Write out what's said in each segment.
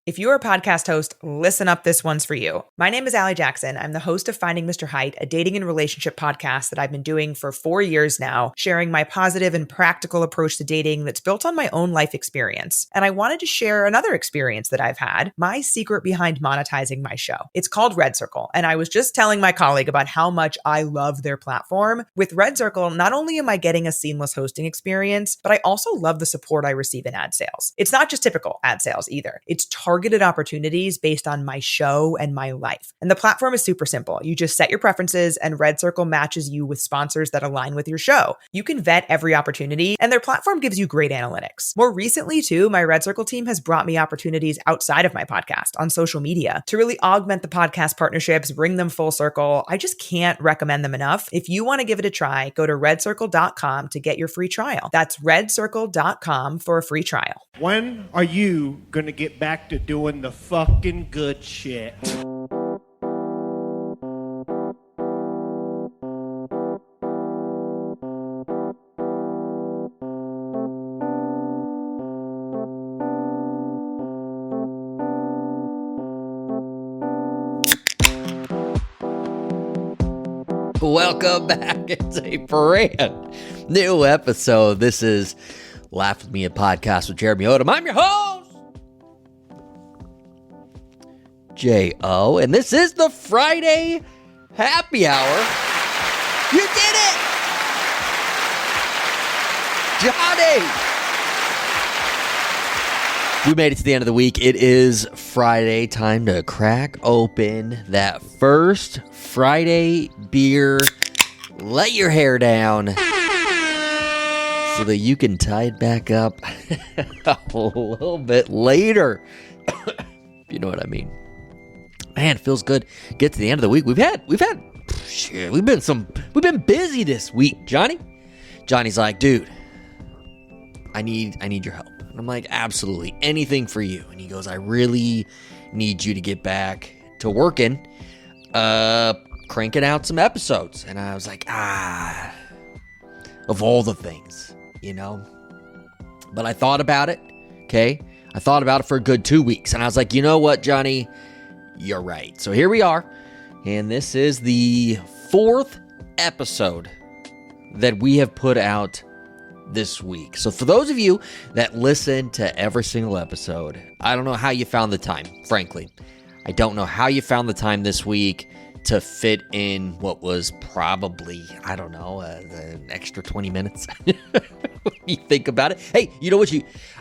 If you're a podcast host, listen up, this one's for you. My name is Allie Jackson. I'm the host of Finding Mr. Height, a dating and relationship podcast that I've been doing for 4 years now, sharing my positive and practical approach to dating that's built on my own life experience. And I wanted to share another experience that I've had, my secret behind monetizing my show. It's called Red Circle, and I was just telling my colleague about how much I love their platform. With Red Circle, not only am I getting a seamless hosting experience, but I also love the support I receive in ad sales. It's not just typical ad sales either. It's targeted opportunities based on my show and my life. And the platform is super simple. You just set your preferences and Red Circle matches you with sponsors that align with your show. You can vet every opportunity and their platform gives you great analytics. More recently too, my Red Circle team has brought me opportunities outside of my podcast on social media to really augment the podcast partnerships, bring them full circle. I just can't recommend them enough. If you want to give it a try, go to redcircle.com to get your free trial. That's redcircle.com for a free trial. When are you gonna get back to doing the fucking good shit? Welcome back. It's a brand new episode. This is Laugh With Me, a podcast with Jeremy Odem. I'm your host, J.O., and this is the Friday Happy Hour. You did it! Johnny! We made it to the end of the week. It is Friday. Time to crack open that first Friday beer. Let your hair down so that you can tie it back up a little bit later. You know what I mean. Man, it feels good. Get to the end of the week. We've been busy this week, Johnny. Johnny's like, dude, I need your help. And I'm like, absolutely, anything for you. And he goes, I really need you to get back to working, cranking out some episodes. And I was like, of all the things, you know. But I thought about it, okay? I thought about it for a good 2 weeks. And I was like, you know what, Johnny? You're right. So here we are. And this is the 4th episode that we have put out this week. So for those of you that listen to every single episode, I don't know how you found the time, frankly. I don't know how you found the time this week to fit in what was probably, I don't know, an extra 20 minutes. When you think about it. Hey, you know what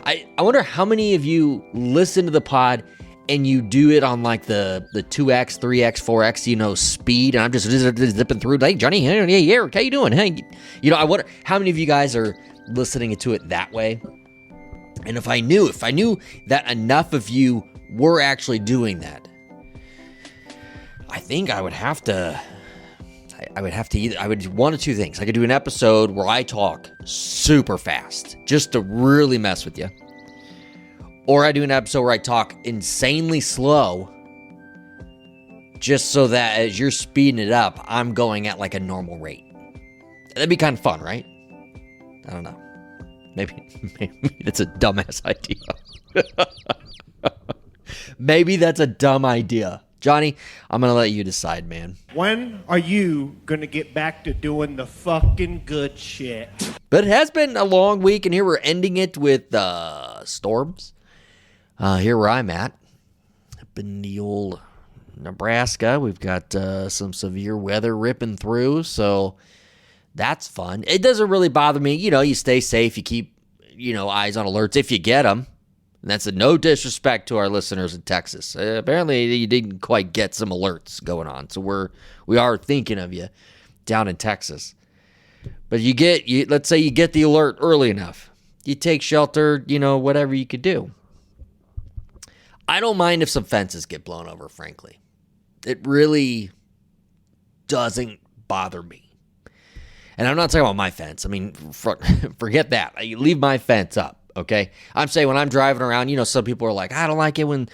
I wonder how many of you listen to the pod and you do it on like the 2x, 3x, 4x, you know, speed, and I'm just zipping through. Hey, Johnny, hey, Eric, how you doing? Hey, you know, I wonder how many of you guys are listening to it that way. And if I knew that enough of you were actually doing that, I think I would have to I would do one of two things. I could do an episode where I talk super fast just to really mess with you. Or I do an episode where I talk insanely slow just so that as you're speeding it up, I'm going at like a normal rate. That'd be kind of fun, right? I don't know. Maybe it's a dumbass idea. Maybe that's a dumb idea. Johnny, I'm going to let you decide, man. When are you going to get back to doing the fucking good shit? But it has been a long week, and here we're ending it with storms. Here where I'm at, up in the old Nebraska, we've got some severe weather ripping through, so that's fun. It doesn't really bother me. You know, you stay safe, you keep, eyes on alerts if you get them. And that's no disrespect to our listeners in Texas. Apparently, you didn't quite get some alerts going on, so we are thinking of you down in Texas. But let's say you get the alert early enough. You take shelter, whatever you could do. I don't mind if some fences get blown over, frankly. It really doesn't bother me. And I'm not talking about my fence. I mean, forget that. I leave my fence up, okay? I'm saying when I'm driving around, some people are like, I don't like it when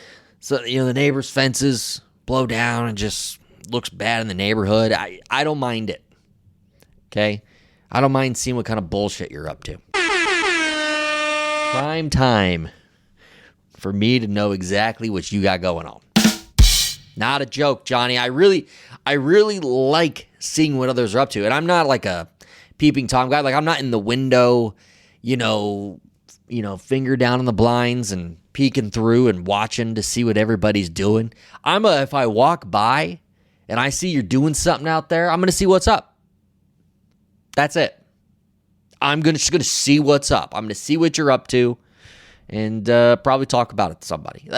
the neighbor's fences blow down and just looks bad in the neighborhood. I don't mind it, okay? I don't mind seeing what kind of bullshit you're up to. Prime time for me to know exactly what you got going on. Not a joke, Johnny. I really like seeing what others are up to. And I'm not like a peeping Tom guy. Like, I'm not in the window, finger down on the blinds and peeking through and watching to see what everybody's doing. If I walk by and I see you're doing something out there, I'm going to see what's up. That's it. I'm just going to see what's up. I'm going to see what you're up to and probably talk about it to somebody.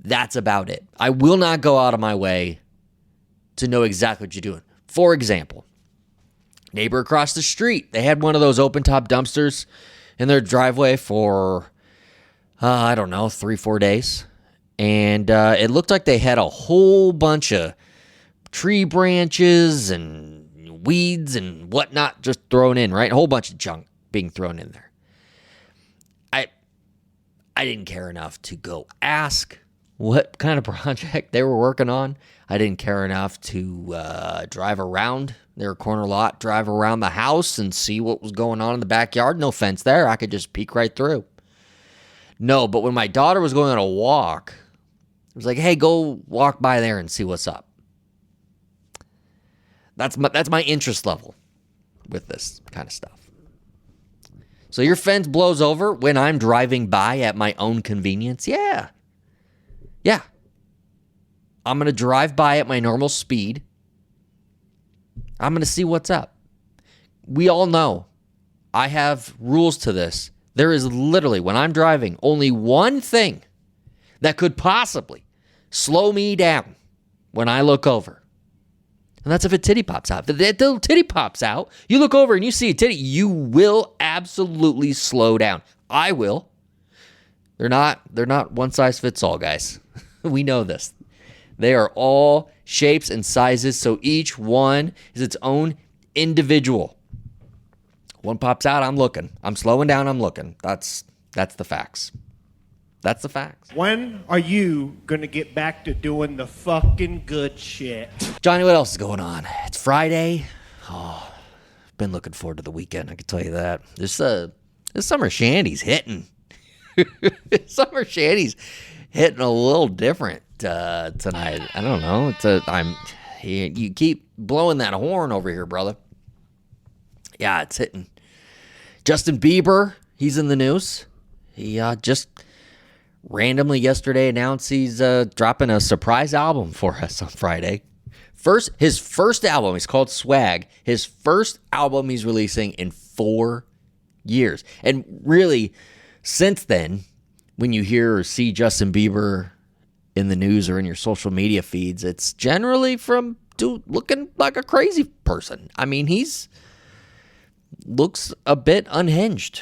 That's about it. I will not go out of my way to know exactly what you're doing. For example, neighbor across the street, they had one of those open-top dumpsters in their driveway for, 3-4 days. And it looked like they had a whole bunch of tree branches and weeds and whatnot just thrown in, right? A whole bunch of junk being thrown in there. I didn't care enough to go ask what kind of project they were working on. I didn't care enough to drive around their corner lot, drive around the house and see what was going on in the backyard. No fence there. I could just peek right through. No, but when my daughter was going on a walk, I was like, hey, go walk by there and see what's up. That's my interest level with this kind of stuff. So your fence blows over when I'm driving by at my own convenience? Yeah. I'm going to drive by at my normal speed. I'm going to see what's up. We all know I have rules to this. There is literally, when I'm driving, only one thing that could possibly slow me down when I look over. And that's if a titty pops out. If the little titty pops out, you look over and you see a titty, you will absolutely slow down. I will. They're not one size fits all, guys. We know this. They are all shapes and sizes, so each one is its own individual. One pops out, I'm looking. I'm slowing down, I'm looking. That's the facts. That's the facts. When are you gonna get back to doing the fucking good shit? Johnny, what else is going on? It's Friday. Oh, been looking forward to the weekend, I can tell you that. This summer shandy's hitting. Summer shandy's hitting a little different tonight. I don't know. You keep blowing that horn over here, brother. Yeah, it's hitting. Justin Bieber, he's in the news. He just randomly yesterday announced he's dropping a surprise album for us on Friday. His first album is called Swag. His first album he's releasing in 4 years. And really, since then, when you hear or see Justin Bieber in the news or in your social media feeds, it's generally from dude looking like a crazy person. I mean, looks a bit unhinged.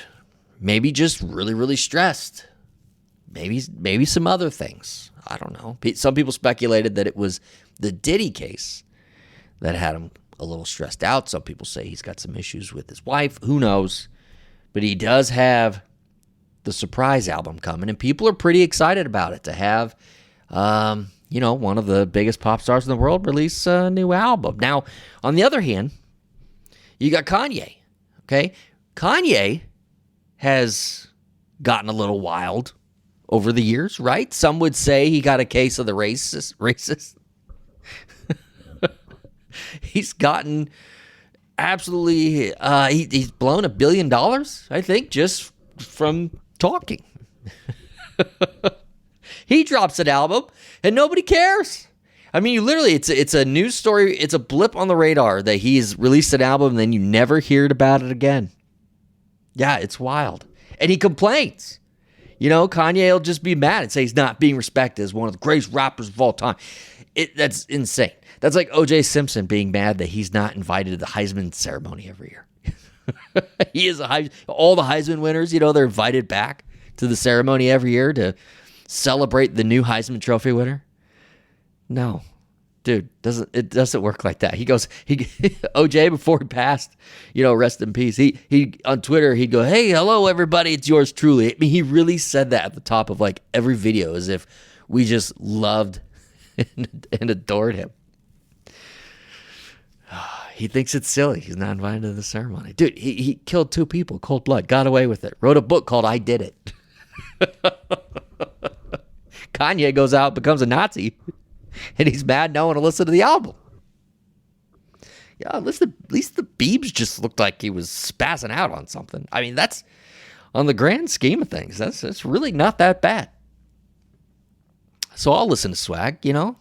Maybe just really, really stressed. Maybe some other things. I don't know. Some people speculated that it was the Diddy case that had him a little stressed out. Some people say he's got some issues with his wife. Who knows? But he does have the surprise album coming, and people are pretty excited about it to have, one of the biggest pop stars in the world release a new album. Now, on the other hand, you got Kanye. Okay, Kanye has gotten a little wild over the years, right? Some would say he got a case of the racist. He's gotten absolutely, he's blown $1 billion, I think, just from talking. He drops an album and nobody cares. I mean, it's a news story. It's a blip on the radar that he's released an album and then you never heard about it again. Yeah, it's wild. And he complains. Kanye will just be mad and say he's not being respected as one of the greatest rappers of all time. That's insane. That's like O.J. Simpson being mad that he's not invited to the Heisman ceremony every year. He is all the Heisman winners, they're invited back to the ceremony every year to celebrate the new Heisman Trophy winner. No, dude, it doesn't work like that. OJ, before he passed, rest in peace. He on Twitter, he'd go, hey, hello, everybody. It's yours truly. I mean, he really said that at the top of like every video as if we just loved and adored him. He thinks it's silly. He's not invited to the ceremony. Dude, he killed 2 people, cold blood, got away with it. Wrote a book called I Did It. Kanye goes out, becomes a Nazi, and he's mad no one will listen to the album. Yeah, at least the Biebs just looked like he was spazzing out on something. I mean, that's, on the grand scheme of things, that's really not that bad. So I'll listen to Swag, you know.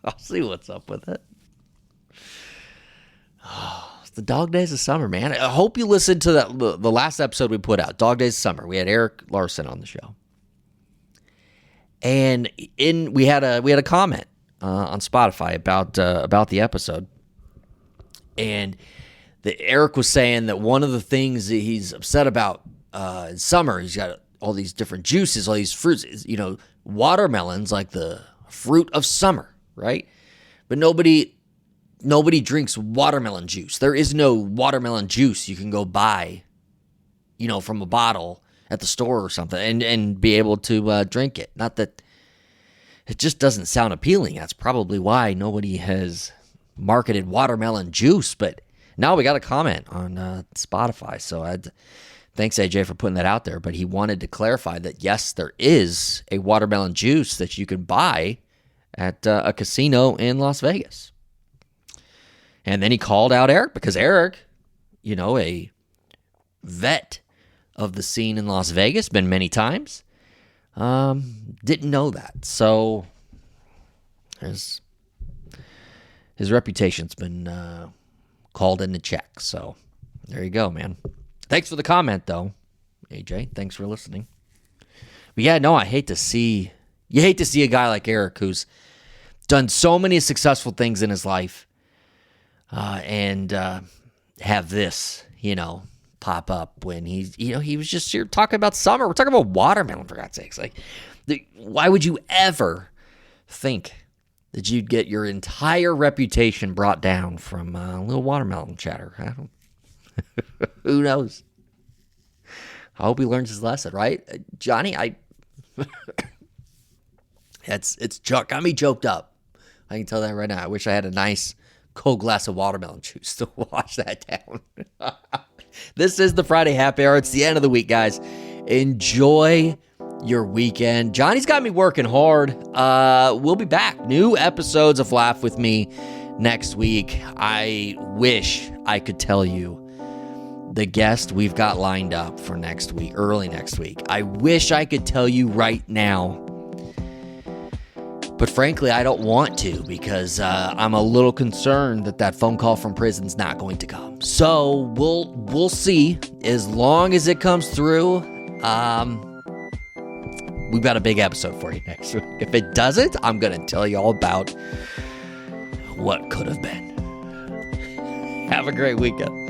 I'll see what's up with it. Oh, it's the dog days of summer, man. I hope you listened to the last episode we put out, Dog Days of Summer. We had Eric Larson on the show. And we had a comment on Spotify about the episode. And Eric was saying that one of the things that he's upset about in summer, he's got all these different juices, all these fruits, you know, watermelon's like the fruit of summer, right? But nobody drinks watermelon juice. There is no watermelon juice you can go buy, you know, from a bottle at the store or something and be able to drink it. Not that it just doesn't sound appealing. That's probably why nobody has marketed watermelon juice. But now we got a comment on Spotify. So thanks, AJ, for putting that out there. But he wanted to clarify that, yes, there is a watermelon juice that you can buy at a casino in Las Vegas. And then he called out Eric because Eric, you know, a vet of the scene in Las Vegas, been many times, didn't know that. So his reputation's been called into check. So there you go, man. Thanks for the comment, though, AJ. Thanks for listening. But yeah, no, you hate to see a guy like Eric who's done so many successful things in his life and have this, you know, pop up when he was just here talking about summer. We're talking about watermelon, for God's sakes. Like, why would you ever think that you'd get your entire reputation brought down from a little watermelon chatter? Who knows? I hope he learns his lesson, right? Johnny, it's got me choked up. I can tell that right now. I wish I had a nice cold glass of watermelon juice to wash that down. This is the Friday Happy Hour. It's the end of the week, guys. Enjoy your weekend. Johnny's got me working hard. We'll be back. New episodes of Laugh With Me next week. I wish I could tell you the guest we've got lined up for next week, early next week. I wish I could tell you right now. But frankly, I don't want to because I'm a little concerned that phone call from prison's not going to come. So we'll see. As long as it comes through, we've got a big episode for you next week. If it doesn't, I'm going to tell you all about what could have been. Have a great weekend.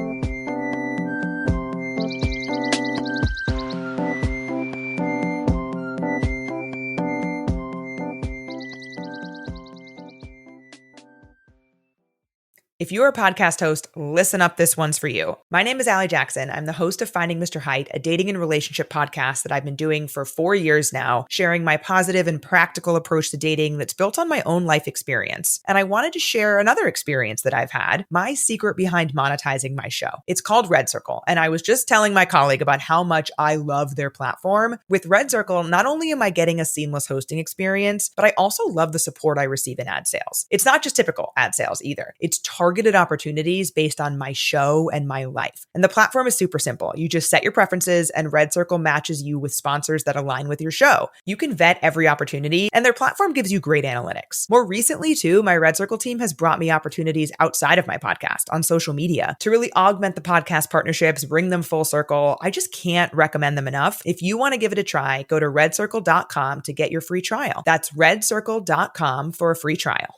If you're a podcast host, listen up, this one's for you. My name is Allie Jackson. I'm the host of Finding Mr. Height, a dating and relationship podcast that I've been doing for 4 years now, sharing my positive and practical approach to dating that's built on my own life experience. And I wanted to share another experience that I've had, my secret behind monetizing my show. It's called Red Circle, and I was just telling my colleague about how much I love their platform. With Red Circle, not only am I getting a seamless hosting experience, but I also love the support I receive in ad sales. It's not just typical ad sales either. It's targeted opportunities based on my show and my life. And the platform is super simple. You just set your preferences and Red Circle matches you with sponsors that align with your show. You can vet every opportunity and their platform gives you great analytics. More recently too, my Red Circle team has brought me opportunities outside of my podcast on social media to really augment the podcast partnerships, bring them full circle. I just can't recommend them enough. If you want to give it a try, go to redcircle.com to get your free trial. That's redcircle.com for a free trial.